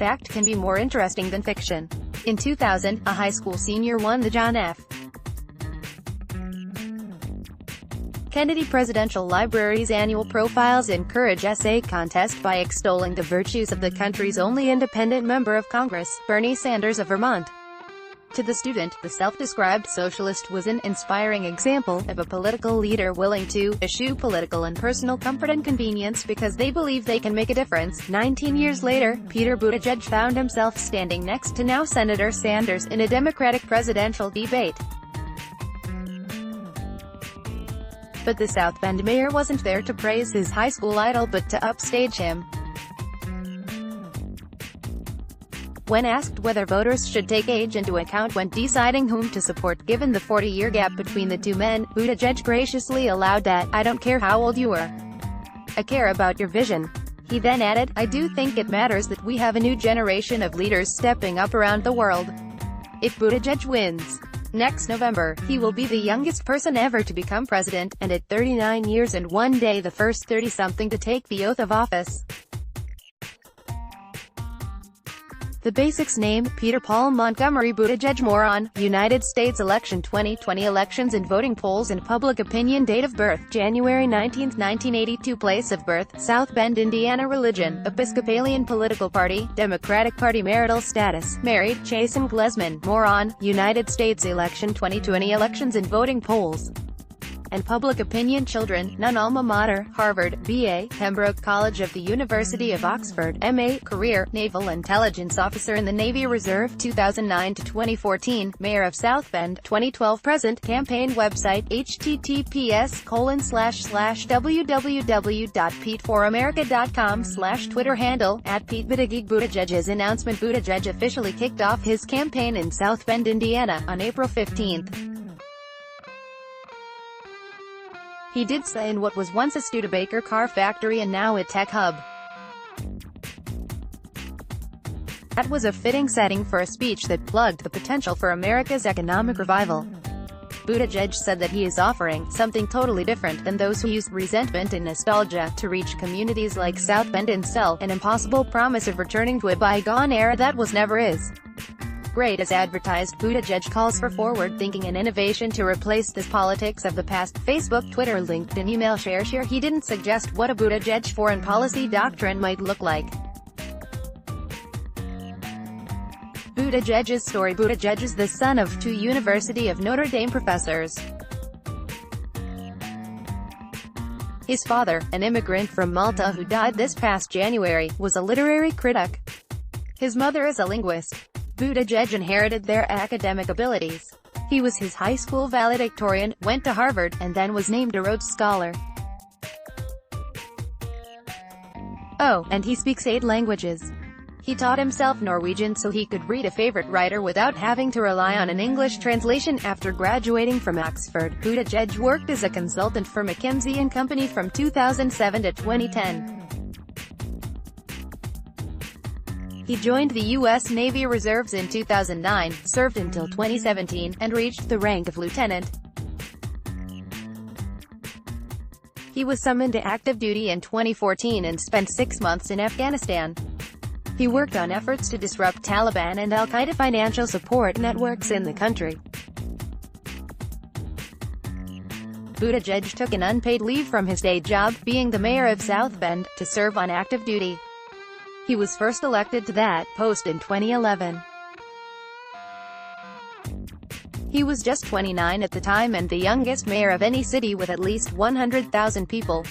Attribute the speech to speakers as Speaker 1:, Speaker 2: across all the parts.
Speaker 1: fact can be more interesting than fiction. In 2000, a high school senior won the John F. Kennedy Presidential Library's annual Profiles in Courage essay contest by extolling the virtues of the country's only independent member of Congress, Bernie Sanders of Vermont. To the student, the self-described socialist was an inspiring example of a political leader willing to eschew political and personal comfort and convenience because they believe they can make a difference. 19 years later, Peter Buttigieg found himself standing next to now Senator Sanders in a Democratic presidential debate. But the South Bend mayor wasn't there to praise his high school idol but to upstage him. When asked whether voters should take age into account when deciding whom to support given the 40-year gap between the two men, Buttigieg graciously allowed that, "I don't care how old you are. I care about your vision." He then added, "I do think it matters that we have a new generation of leaders stepping up around the world." If Buttigieg wins next November, he will be the youngest person ever to become president, and at 39 years and 1 day the first 30-something to take the oath of office. The basics name, Peter Paul Montgomery Buttigieg. More on United States election 2020 elections and voting polls and public opinion. Date of birth, January 19, 1982. Place of birth, South Bend, Indiana. Religion, Episcopalian. Political party, Democratic Party. Marital status, married, Jason Glesman. More on United States election 2020 elections and voting polls and public opinion. Children, none. Alma mater, Harvard, B.A., Pembroke College of the University of Oxford, M.A., career, Naval Intelligence Officer in the Navy Reserve, 2009 to 2014, Mayor of South Bend, 2012 present, campaign website, https://www.pete4america.com/ Twitter handle, @Pete Buttigieg. Buttigieg's announcement. Buttigieg officially kicked off his campaign in South Bend, Indiana, on April 15. He did so in what was once a Studebaker car factory and now a tech hub. That was a fitting setting for a speech that plugged the potential for America's economic revival. Buttigieg said that he is offering something totally different than those who use resentment and nostalgia to reach communities like South Bend and sell an impossible promise of returning to a bygone era that was never is. Great as advertised. Buttigieg calls for forward-thinking and innovation to replace the politics of the past. Facebook, Twitter, LinkedIn, email. Share. He didn't suggest what a Buttigieg foreign policy doctrine might look like. Buttigieg's story. Buttigieg is the son of two University of Notre Dame professors. His father, an immigrant from Malta who died this past January, was a literary critic. His mother is a linguist. Buttigieg inherited their academic abilities. He was his high school valedictorian, went to Harvard, and then was named a Rhodes Scholar. Oh, and he speaks 8 languages. He taught himself Norwegian so he could read a favorite writer without having to rely on an English translation. After graduating from Oxford, Buttigieg worked as a consultant for McKinsey & Company from 2007 to 2010. He joined the U.S. Navy Reserves in 2009, served until 2017, and reached the rank of lieutenant. He was summoned to active duty in 2014 and spent 6 months in Afghanistan. He worked on efforts to disrupt Taliban and al-Qaeda financial support networks in the country. Buttigieg took an unpaid leave from his day job, being the mayor of South Bend, to serve on active duty. He was first elected to that post in 2011. He was just 29 at the time and the youngest mayor of any city with at least 100,000 people.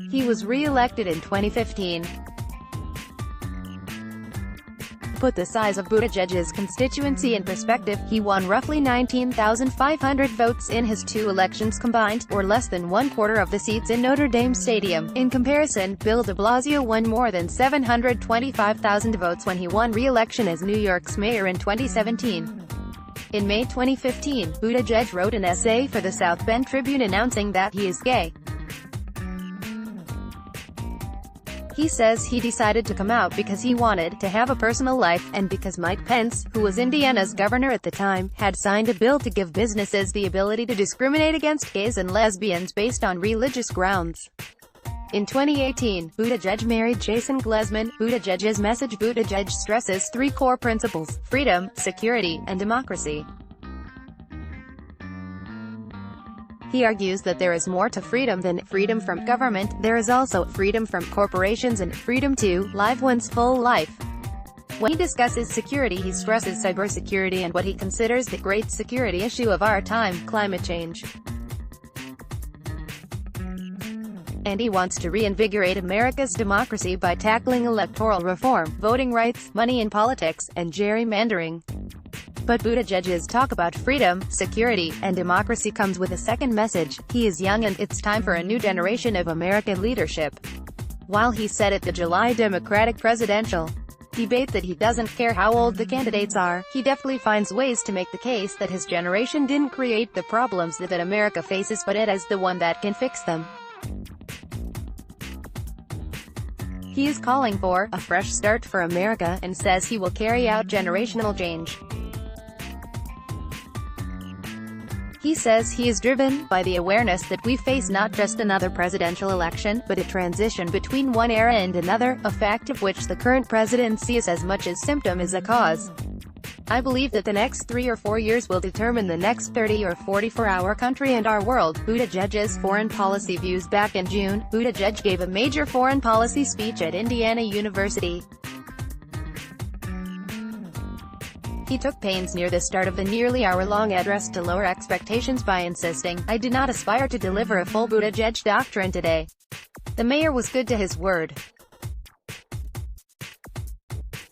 Speaker 1: He was re-elected in 2015. To put the size of Buttigieg's constituency in perspective, he won roughly 19,500 votes in his 2 elections combined, or less than 1/4 of the seats in Notre Dame Stadium. In comparison, Bill de Blasio won more than 725,000 votes when he won re-election as New York's mayor in 2017. In May 2015, Buttigieg wrote an essay for the South Bend Tribune announcing that he is gay. He says he decided to come out because he wanted to have a personal life, and because Mike Pence, who was Indiana's governor at the time, had signed a bill to give businesses the ability to discriminate against gays and lesbians based on religious grounds. In 2018, Buttigieg married Jason Glesman. Buttigieg's message: Buttigieg stresses three core principles: freedom, security, and democracy. He argues that there is more to freedom than freedom from government. There is also freedom from corporations and freedom to live one's full life. When he discusses security, he stresses cybersecurity and what he considers the great security issue of our time, climate change. And he wants to reinvigorate America's democracy by tackling electoral reform, voting rights, money in politics, and gerrymandering. But Buttigieg's talk about freedom, security, and democracy comes with a second message: he is young and it's time for a new generation of American leadership. While he said at the July Democratic presidential debate that he doesn't care how old the candidates are, he definitely finds ways to make the case that his generation didn't create the problems that America faces, but it is the one that can fix them. He is calling for a fresh start for America and says he will carry out generational change. He says he is driven by the awareness that we face not just another presidential election, but a transition between one era and another, a fact of which the current president sees as much as symptom as a cause. I believe that the next 3 or 4 years will determine the next 30 or 40 for our country and our world. Buttigieg's foreign policy views. Back in June, Buttigieg gave a major foreign policy speech at Indiana University. He took pains near the start of the nearly hour-long address to lower expectations by insisting, "I do not aspire to deliver a full Buttigieg doctrine today." The mayor was good to his word.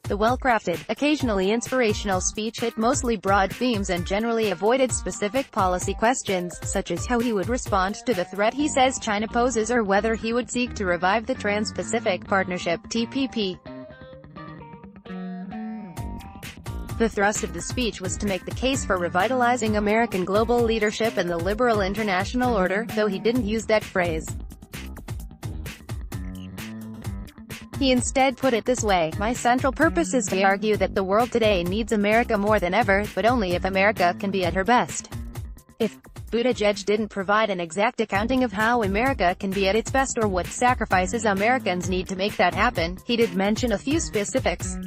Speaker 1: The well-crafted, occasionally inspirational speech hit mostly broad themes and generally avoided specific policy questions, such as how he would respond to the threat he says China poses or whether he would seek to revive the Trans-Pacific Partnership (TPP). The thrust of the speech was to make the case for revitalizing American global leadership and the liberal international order, though he didn't use that phrase. He instead put it this way: "My central purpose is to argue that the world today needs America more than ever, but only if America can be at her best." If Buttigieg didn't provide an exact accounting of how America can be at its best or what sacrifices Americans need to make that happen, he did mention a few specifics.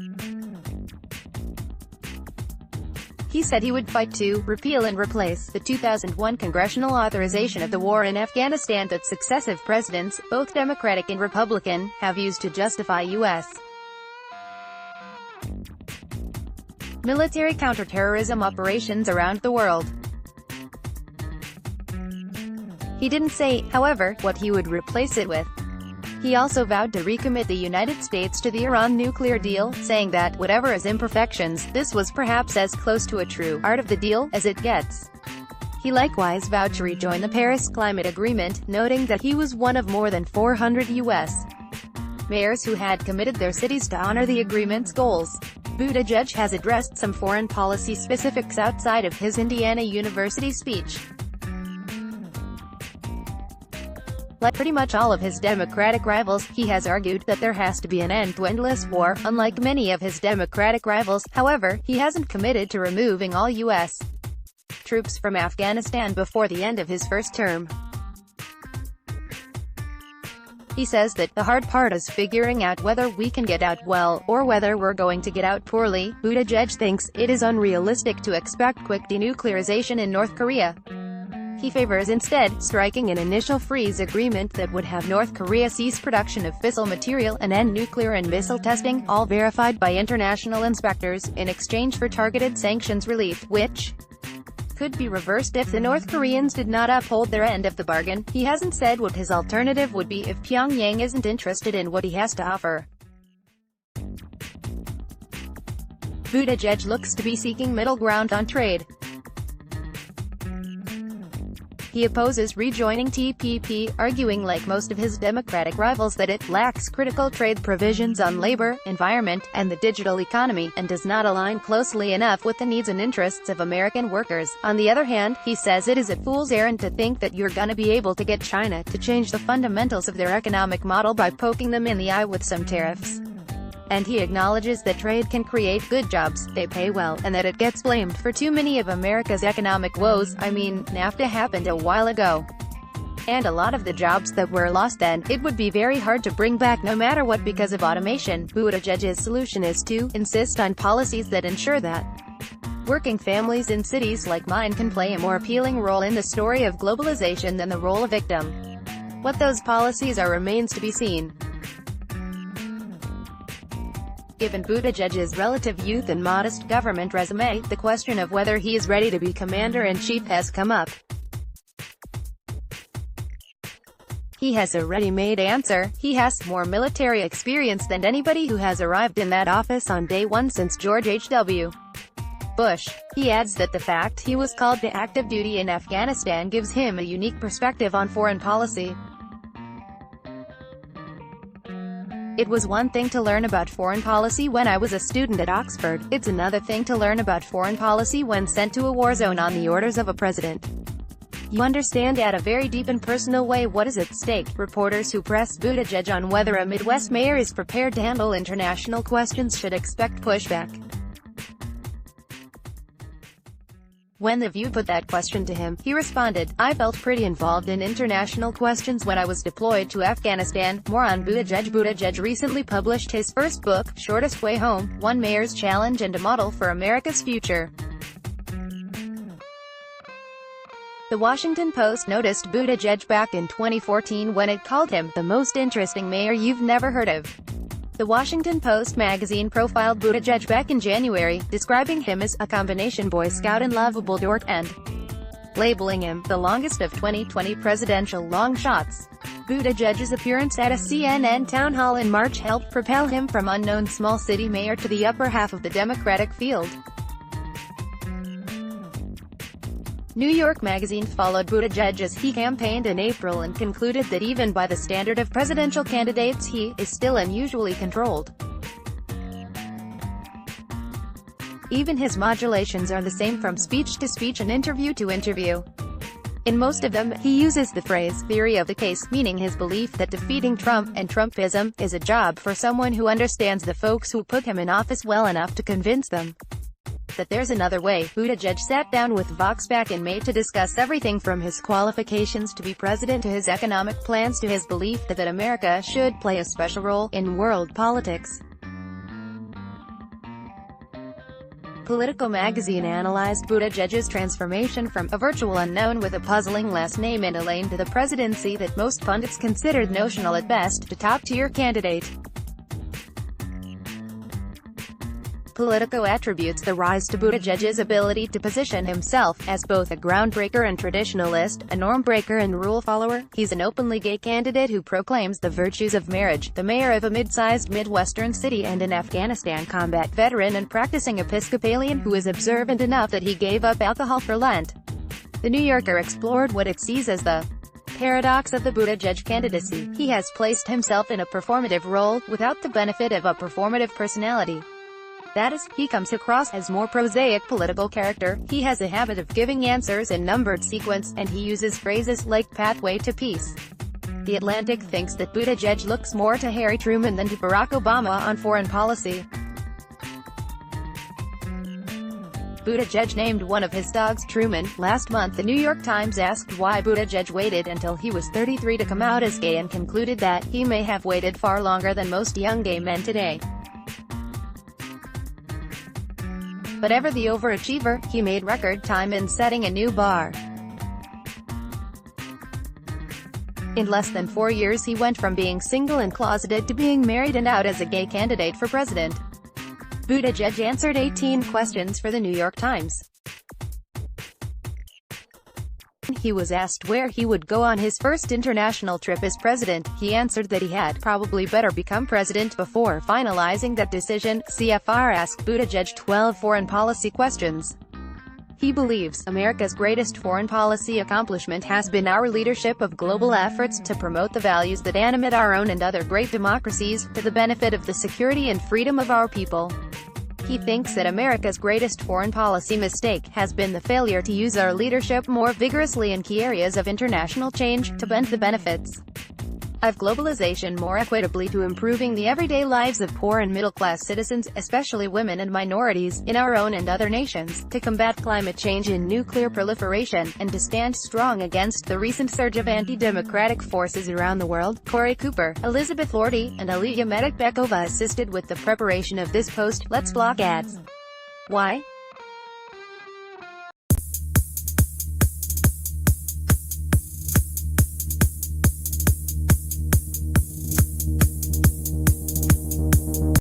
Speaker 1: He said he would fight to repeal and replace the 2001 congressional authorization of the war in Afghanistan that successive presidents, both Democratic and Republican, have used to justify U.S. military counterterrorism operations around the world. He didn't say, however, what he would replace it with. He also vowed to recommit the United States to the Iran nuclear deal, saying that, whatever his imperfections, this was perhaps as close to a true art of the deal as it gets. He likewise vowed to rejoin the Paris Climate Agreement, noting that he was one of more than 400 U.S. mayors who had committed their cities to honor the agreement's goals. Buttigieg has addressed some foreign policy specifics outside of his Indiana University speech. Like pretty much all of his Democratic rivals, he has argued that there has to be an end to endless war. Unlike many of his Democratic rivals, however, he hasn't committed to removing all U.S. troops from Afghanistan before the end of his first term. He says that the hard part is figuring out whether we can get out well, or whether we're going to get out poorly. Buttigieg thinks it is unrealistic to expect quick denuclearization in North Korea. He favors instead striking an initial freeze agreement that would have North Korea cease production of fissile material and end nuclear and missile testing, all verified by international inspectors, in exchange for targeted sanctions relief, which could be reversed if the North Koreans did not uphold their end of the bargain. He hasn't said what his alternative would be if Pyongyang isn't interested in what he has to offer. Buttigieg looks to be seeking middle ground on trade. He opposes rejoining TPP, arguing like most of his Democratic rivals that it lacks critical trade provisions on labor, environment, and the digital economy, and does not align closely enough with the needs and interests of American workers. On the other hand, he says it is a fool's errand to think that you're gonna be able to get China to change the fundamentals of their economic model by poking them in the eye with some tariffs. And he acknowledges that trade can create good jobs, they pay well, and that it gets blamed for too many of America's economic woes. I mean, NAFTA happened a while ago. And a lot of the jobs that were lost then, it would be very hard to bring back no matter what because of automation. Buttigieg's solution is to insist on policies that ensure that working families in cities like mine can play a more appealing role in the story of globalization than the role of victim. What those policies are remains to be seen. Given Buttigieg's relative youth and modest government resume, the question of whether he is ready to be commander-in-chief has come up. He has a ready-made answer. He has more military experience than anybody who has arrived in that office on day one since George H.W. Bush. He adds that the fact he was called to active duty in Afghanistan gives him a unique perspective on foreign policy. It was one thing to learn about foreign policy when I was a student at Oxford. It's another thing to learn about foreign policy when sent to a war zone on the orders of a president. You understand at a very deep and personal way what is at stake. Reporters who pressed Buttigieg on whether a Midwest mayor is prepared to handle international questions should expect pushback. When The View put that question to him, he responded, "I felt pretty involved in international questions when I was deployed to Afghanistan." More on Buttigieg. Buttigieg recently published his first book, Shortest Way Home: One Mayor's Challenge and a Model for America's Future. The Washington Post noticed Buttigieg back in 2014 when it called him the most interesting mayor you've never heard of. The Washington Post magazine profiled Buttigieg back in January, describing him as a combination Boy Scout and lovable dork, and labeling him the longest of 2020 presidential long shots. Buttigieg's appearance at a CNN town hall in March helped propel him from unknown small city mayor to the upper half of the Democratic field. New York Magazine followed Buttigieg as he campaigned in April and concluded that even by the standard of presidential candidates he is still unusually controlled. Even his modulations are the same from speech to speech and interview to interview. In most of them, he uses the phrase, theory of the case, meaning his belief that defeating Trump and Trumpism is a job for someone who understands the folks who put him in office well enough to convince them that there's another way. Buttigieg sat down with Vox back in May to discuss everything from his qualifications to be president to his economic plans to his belief that America should play a special role in world politics. Politico magazine analyzed Buttigieg's transformation from a virtual unknown with a puzzling last name and a lane to the presidency that most pundits considered notional at best, to top-tier candidate. Politico attributes the rise to Buttigieg's ability to position himself as both a groundbreaker and traditionalist, a norm-breaker and rule follower. He's an openly gay candidate who proclaims the virtues of marriage, the mayor of a mid-sized Midwestern city and an Afghanistan combat veteran and practicing Episcopalian who is observant enough that he gave up alcohol for Lent. The New Yorker explored what it sees as the paradox of the Buttigieg candidacy. He has placed himself in a performative role, without the benefit of a performative personality. That is, he comes across as more prosaic political character, he has a habit of giving answers in numbered sequence, and he uses phrases like pathway to peace. The Atlantic thinks that Buttigieg looks more to Harry Truman than to Barack Obama on foreign policy. Buttigieg named one of his dogs Truman. Last month, the New York Times asked why Buttigieg waited until he was 33 to come out as gay and concluded that he may have waited far longer than most young gay men today. But ever the overachiever, he made record time in setting a new bar. In less than 4 years he went from being single and closeted to being married and out as a gay candidate for president. Buttigieg answered 18 questions for the New York Times. He was asked where he would go on his first international trip as president. He answered that he had probably better become president before finalizing that decision. CFR asked Buttigieg 12 foreign policy questions. He believes America's greatest foreign policy accomplishment has been our leadership of global efforts to promote the values that animate our own and other great democracies, to the benefit of the security and freedom of our people. He thinks that America's greatest foreign policy mistake has been the failure to use our leadership more vigorously in key areas of international change, to bend the benefits of globalization more equitably to improving the everyday lives of poor and middle-class citizens, especially women and minorities, in our own and other nations, to combat climate change and nuclear proliferation, and to stand strong against the recent surge of anti-democratic forces around the world. Corey Cooper, Elizabeth Lordy, and Aliya Medikbekova assisted with the preparation of this post. Let's block ads. Why?